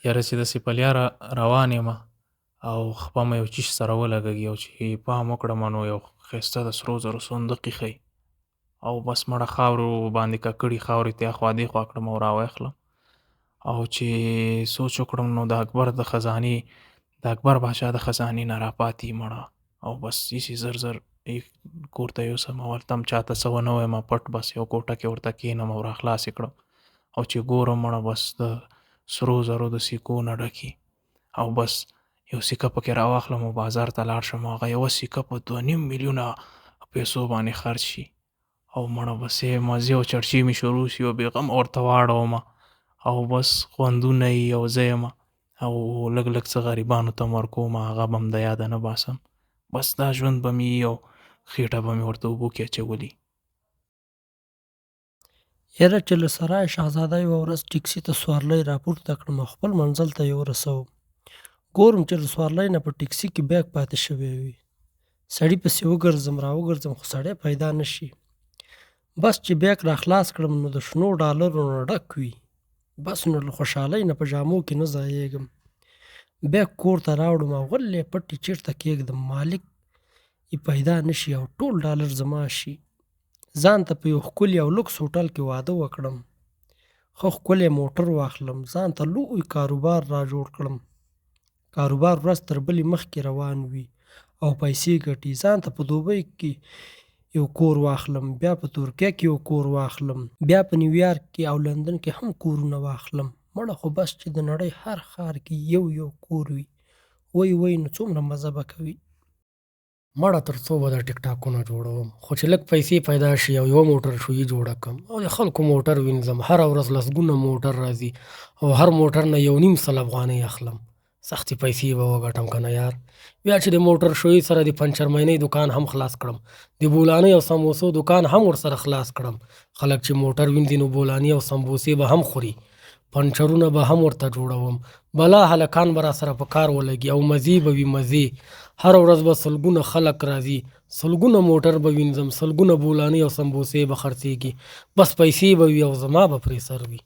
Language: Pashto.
یاره چې داسې پلیا روان یم او خپه مې یو چیش سره ولګېږي او چې پام وکړم نو یو ښایسته د سرو زرو صندوق ایښی او بس مړه خاورو باندې ککړې خاورې ته خوا دې خوا کړم او راویښلم او چې سوچ وکړم نو د اکبر د خزانې د اکبر باچا د خزانې نه راپاتې مړه او بس ایسې زر زر کور ته یوسم او هلته هم چاته څه ونه وایم پټ بس یو کوټه کې ورته کښېنم او راخلاص یې کړم او چې ګورم مړه بس د سرو زرو د سکو نه ډکې او بس یو سکه پکې راواخلم او بازار ته لاړ شم هغه یوه سکه په 2.5 میلیونه پیسو باندې خرڅ شي او مړه بس مزې او چرچې مې شروع شي او بېغمه ورته واړومه او بس خوندونه یې او زه یم او لږ لږ څه غریبانو ته م ورکوم هغه به م د یاده نه باسم بس دا ژوند به مې او خېټه به مې ورته اوبو کې اچولي. یاره چې له سرای شهزاده یوه ورځ ټکسي ته سوارلۍ راپورته کړم او خپل منزل ته یې ورسوم. ګورم چې له سوارلۍ نه په ټکسي کې بیګ پاتې شوی وي. سړي پسې وګرځم را وګرځم خو سړی پیدا نه شي. بس چې بیګ را خلاص کړم نو د شنو ډالرو نه ډک وي. بس نو له خوشحالۍ نه په جامو کې نه ځایېږم. بیګ کور ته راوړم او غلې پټې چېرته کېږدم مالک یې پیدا نه شي او ټول ډالر زما شي. ځان ته په یو ښکلي او لوکس هوټل کې واده وکړم. ښه ښکلی موټر واخلم. ځان ته لوی کاروبار را جوړ کړم. کاروبار ورځ تر بلې مخکې روان وي او پیسې ګټي. ځان ته په دوبۍ کې یو کور واخلم، بیا په ترکیه کې یو کور واخلم، بیا په نیویارک کې او لندن کې هم کورونه واخلم. مړه خو بس چې د نړۍ هر ښار کې یو یو کور وي. وای نو څومره مزه به کوي. مړه تر څو به دا ټیک ټاکونه جوړوم خو چې لږ پیسې پیدا شي او یوه موټر شویي جوړه کړم او د خلکو موټر وینځم. هره ورځ لسګونه موټر راځي او هر موټر نه 1.5 افغانۍ اخلم. سختې پیسې به وګټم که نه یار. بیا چې د موټر شویي سره د پنچرمینۍ دکان هم خلاص کړم. د بولانۍ او سموسو دکان هم ورسره خلاص کړم. خلک چې موټر وینځي نو بولاني او سمبوسې به هم خوري. پنچرونه به هم ورته جوړوم. بلا هلکان به را سره په کار ولګي او مزې به وي مزې. هر ورځ به سلګونه خلک راځي. سلګونه موټر به وینځم. سلګونه بولانۍ او سمبوسې به خرڅېږي. بس پیسې به وي او زما به پرې سر وي.